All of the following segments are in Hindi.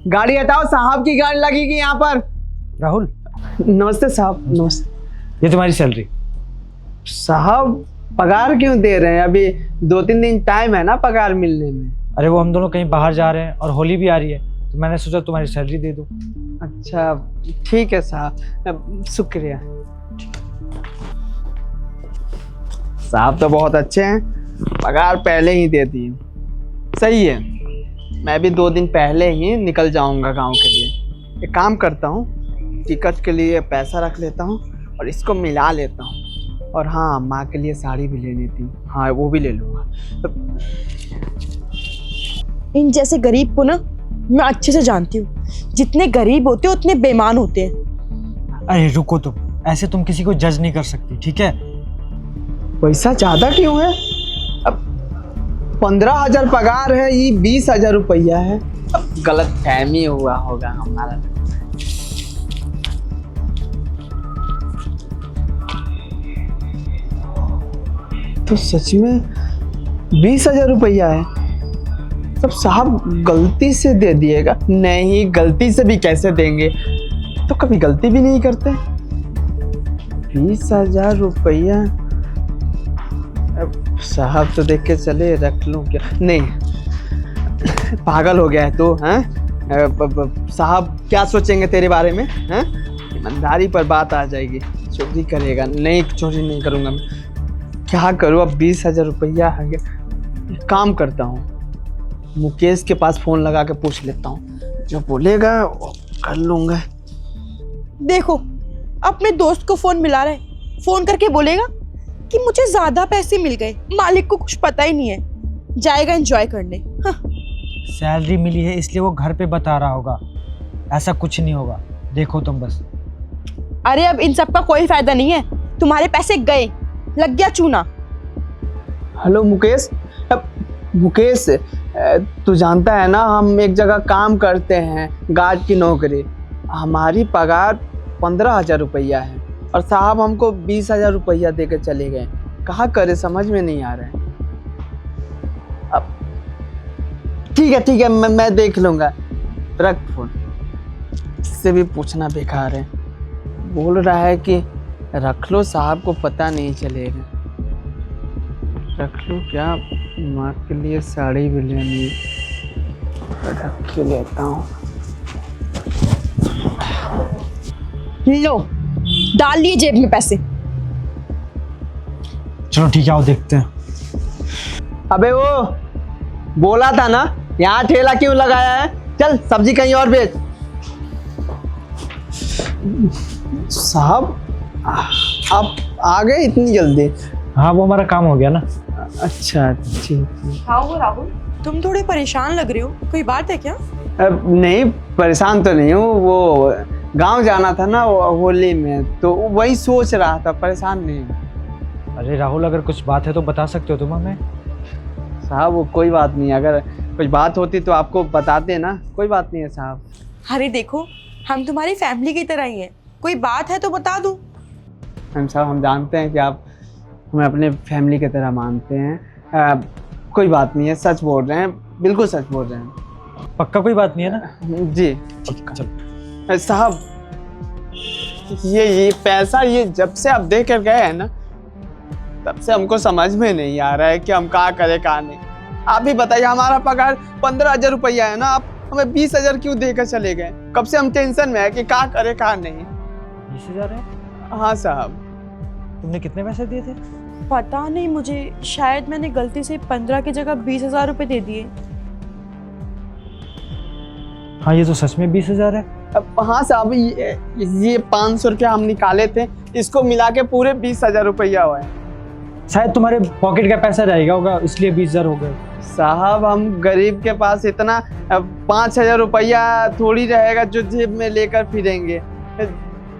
गाड़ी हटाओ, साहब की गाड़ी लगेगी यहाँ पर। राहुल, नमस्ते साहब। नमस्ते। ये तुम्हारी सैलरी। साहब पगार क्यों दे रहे हैं? अभी 2-3 दिन टाइम है ना पगार मिलने में। अरे वो हम दोनों कहीं बाहर जा रहे हैं और होली भी आ रही है, तो मैंने सोचा तुम्हारी सैलरी दे दूं। अच्छा ठीक है साहब, शुक्रिया। साहब तो बहुत अच्छे हैं, पगार पहले ही दे दी। सही है, मैं भी 2 दिन पहले ही निकल जाऊंगा गांव के लिए। एक काम करता हूँ, टिकट के लिए पैसा रख लेता हूँ और इसको मिला लेता हूँ। और हाँ, माँ के लिए साड़ी भी लेनी थी, हाँ वो भी ले लूँगा। इन जैसे गरीब को ना मैं अच्छे से जानती हूँ, जितने गरीब होते हैं उतने बेईमान होते हैं। अरे रुको तुम, ऐसे तुम किसी को जज नहीं कर सकती, ठीक है? पैसा ज़्यादा क्यों है? अब 15,000 पगार है, ये 20,000 रुपया है। अब गलत फहमी हुआ होगा हमारा। तो सच में 20,000 रुपया है। तब साहब गलती से दे दिएगा। नहीं, गलती से भी कैसे देंगे, तो कभी गलती भी नहीं करते। 20,000 रुपया साहब तो देख के चले, रख लूं क्या? नहीं, पागल हो गया है तो हैं? साहब क्या सोचेंगे तेरे बारे में? हैं? ईमानदारी पर बात आ जाएगी। चोरी करेगा? नहीं, चोरी नहीं करूंगा मैं। क्या करूँ अब? 20,000 रुपया आ गया। एक काम करता हूँ, मुकेश के पास फोन लगा के पूछ लेता हूँ, जो बोलेगा वो कर लूंगा। देखो, अपने दोस्त को फोन मिला रहा है, फोन करके बोलेगा कि मुझे ज्यादा पैसे मिल गए, मालिक को कुछ पता ही नहीं है, जाएगा एंजॉय करने। हाँ। सैलरी मिली है इसलिए वो घर पे बता रहा होगा, ऐसा कुछ नहीं होगा, देखो तुम बस। अरे अब इन सब का कोई फायदा नहीं है, तुम्हारे पैसे गए, लग गया चूना। हेलो मुकेश। मुकेश, तू जानता है ना, हम एक जगह काम करते हैं, गार्ड की नौकरी। हमारी पगार 15,000 रुपया है और साहब हमको 20,000 रुपया दे के चले गए। कहाँ करे, समझ में नहीं आ रहा है। अब ठीक है, मैं देख लूँगा। रख फोन, इससे भी पूछना बेकार है। बोल रहा है कि रख लो, साहब को पता नहीं चलेगा। रख लो क्या? माँ के लिए साड़ी भी लेनी, रख के लेता हूँ। लो, डाल लिए जेब में पैसे। चलो ठीक है, आओ देखते हैं। अबे वो बोला था ना, यहाँ ठेला क्यों लगाया है? चल सब्जी कहीं और बेच। साहब आप आ गए इतनी जल्दी? हाँ, वो हमारा काम हो गया ना। अच्छा ठीक। राहुल, तुम थोड़े परेशान लग रहे हो, कोई बात है क्या? नहीं, परेशान तो नहीं हूँ। वो गांव जाना था ना होली में, तो वही सोच रहा था, परेशान नहीं। अरे राहुल, अगर कुछ बात है तो बता सकते हो तुम हमें। साहब वो कोई बात नहीं, अगर कुछ बात होती तो आपको बताते ना। कोई बात नहीं है साहब। अरे देखो, हम तुम्हारी फैमिली की तरह ही हैं, कोई बात है तो बता दो। हम साहब, हम जानते हैं कि आप हमें अपने फैमिली की तरह मानते हैं। कोई बात नहीं है, सच बोल रहे हैं, बिल्कुल सच बोल रहे हैं। पक्का कोई बात नहीं है ना? जी चल। साहब ये पैसा, ये जब से आप दे कर गए हैं ना, तब से हमको समझ में नहीं आ रहा है कि हम क्या करें क्या नहीं। आप ही बताइए, हमारा पगार 15,000 रुपया है ना, आप हमें 20,000 क्यों देकर चले गए? कब से हम टेंशन में है कि क्या करे क्या नहीं। 20,000 है? हाँ साहब। तुमने कितने पैसे दिए थे? पता नहीं मुझे, शायद मैंने गलती से 15 की जगह 20,000 रुपए दे दिए। हाँ, ये तो सच में 20,000 है। हाँ साहब, ये 500 रुपया हम निकाले थे, इसको मिला के पूरे 20,000 रुपया हुआ है। शायद तुम्हारे पॉकेट का पैसा रहेगा होगा, इसलिए 20,000 हो गए। साहब हम गरीब के पास इतना 5,000 रुपया थोड़ी रहेगा जो जेब में लेकर फिरेंगे।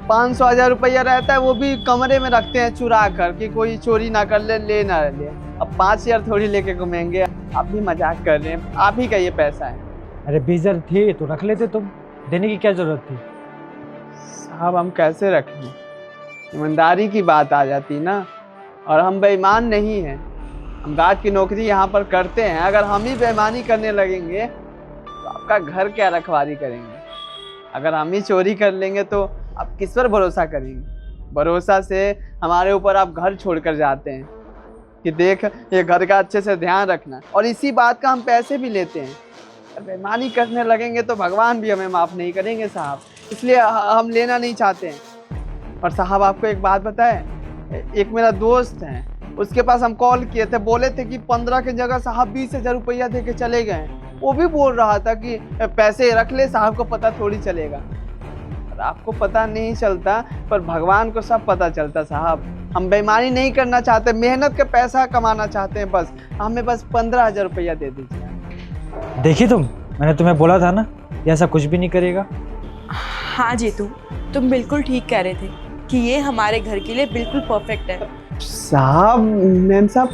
500,000 रुपया रहता है, वो भी कमरे में रखते हैं चुरा कर, कि कोई चोरी ना कर ले ना ले। अब 5,000 थोड़ी लेके घूमेंगे। आप भी मजाक कर रहे हैं, आप ही का ये पैसा है। अरे 20,000 थे तो रख लेते, तुम देने की क्या जरूरत थी? साहब हम कैसे रखें, ईमानदारी की बात आ जाती ना, और हम बेईमान नहीं हैं। हम गार्ड की नौकरी यहाँ पर करते हैं, अगर हम ही बेईमानी करने लगेंगे तो आप आपका घर क्या रखवाली करेंगे? अगर हम ही चोरी कर लेंगे तो आप किस पर भरोसा करेंगे? भरोसा से हमारे ऊपर आप घर छोड़कर जाते हैं कि देख ये घर का अच्छे से ध्यान रखना, और इसी बात का हम पैसे भी लेते हैं। अगर बेईमानी करने लगेंगे तो भगवान भी हमें माफ़ नहीं करेंगे साहब, इसलिए हम लेना नहीं चाहते हैं। और साहब आपको एक बात बताएं, एक मेरा दोस्त है, उसके पास हम कॉल किए थे, बोले थे कि 15 की जगह साहब 20,000 रुपया दे के चले गए। वो भी बोल रहा था कि पैसे रख ले, साहब को पता थोड़ी चलेगा। और आपको पता नहीं चलता पर भगवान को सब पता चलता साहब। हम बेईमानी नहीं करना चाहते, मेहनत का पैसा कमाना चाहते हैं, बस हमें बस 15,000 रुपया दे दीजिए। देखी मैंने तुम्हें बोला था ना, ये ऐसा कुछ भी नहीं करेगा। हाँ जीतू, तुम बिल्कुल ठीक कह रहे थे कि ये हमारे घर के लिए बिल्कुल परफेक्ट है। साहब मैम साहब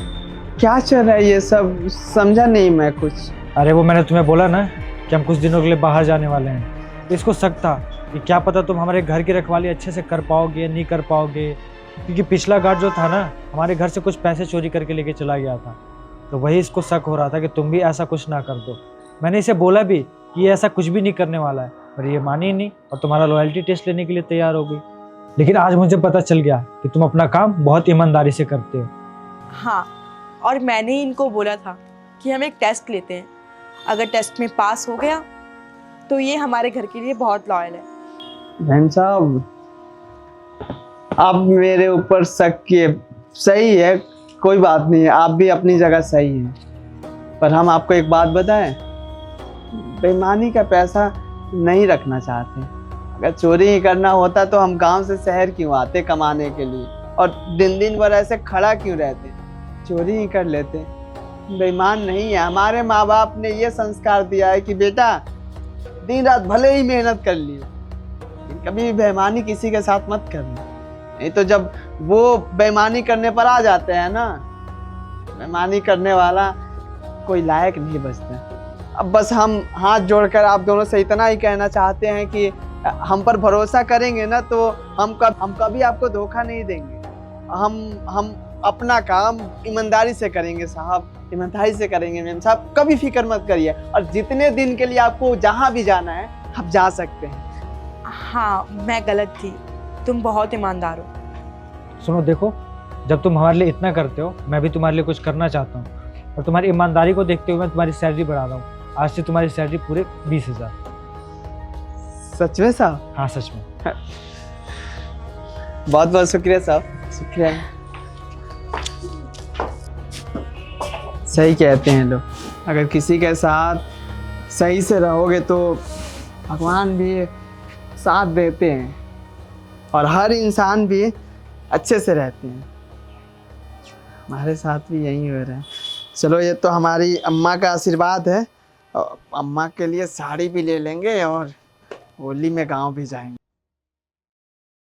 क्या चल रहा है ये सब, समझा नहीं मैं कुछ। अरे वो मैंने तुम्हें बोला ना कि हम कुछ दिनों के लिए बाहर जाने वाले हैं, तो इसको शक था कि क्या पता तुम हमारे घर की रखवाली अच्छे से कर पाओगे नहीं कर पाओगे, क्योंकि पिछला गार्ड जो था ना हमारे घर से कुछ पैसे चोरी करके लेके चला गया था, तो वही इसको शक हो रहा था कि तुम भी ऐसा कुछ ना कर दो। मैंने इसे बोला भी कि ये ऐसा कुछ भी नहीं करने वाला है, पर ये मानी ही नहीं और तुम्हारा लॉयल्टी टेस्ट लेने के लिए तैयार हो गई। लेकिन आज मुझे पता चल गया कि तुम अपना काम बहुत ईमानदारी से करते हो। हाँ, और मैंने ही इनको बोला था कि हम एक टेस्ट लेते हैं, अगर टेस्ट में पास हो गया तो ये हमारे घर के लिए बहुत लॉयल है। बहन साहब आप मेरे ऊपर शक किए, सही है, कोई बात नहीं है, आप भी अपनी जगह सही हैं, पर हम आपको एक बात बताएं, बेईमानी का पैसा नहीं रखना चाहते। अगर चोरी ही करना होता तो हम गांव से शहर क्यों आते कमाने के लिए, और दिन दिन भर ऐसे खड़ा क्यों रहते, चोरी ही कर लेते। बेईमान नहीं है, हमारे माँ बाप ने ये संस्कार दिया है कि बेटा दिन रात भले ही मेहनत कर लियो, लेकिन कभी भी बेईमानी किसी के साथ मत करना, नहीं तो जब वो बेईमानी करने पर आ जाते हैं ना, बेईमानी करने वाला कोई लायक नहीं बचता। अब बस हम हाथ जोड़कर आप दोनों से इतना ही कहना चाहते हैं कि हम पर भरोसा करेंगे ना तो हम कभी आपको धोखा नहीं देंगे। हम अपना काम ईमानदारी से करेंगे साहब, ईमानदारी से करेंगे मैम साहब, कभी फिक्र मत करिए। और जितने दिन के लिए आपको जहाँ भी जाना है आप जा सकते हैं। हाँ, मैं गलत थी, तुम बहुत ईमानदार हो। सुनो देखो, जब तुम हमारे लिए इतना करते हो, मैं भी तुम्हारे लिए कुछ करना चाहता हूँ, और तुम्हारी ईमानदारी को देखते हुए मैं तुम्हारी सैलरी बढ़ा रहा हूँ। आज से तुम्हारी सैलरी पूरे 20,000। सच में साहब? हाँ सच में। बहुत बहुत शुक्रिया साहब, शुक्रिया। सही कहते हैं लोग, अगर किसी के साथ सही से रहोगे तो भगवान भी साथ देते हैं और हर इंसान भी अच्छे से रहते हैं। हमारे साथ भी यही हो रहा है। चलो ये तो हमारी अम्मा का आशीर्वाद है, और अम्मा के लिए साड़ी भी ले लेंगे और होली में गांव भी जाएंगे।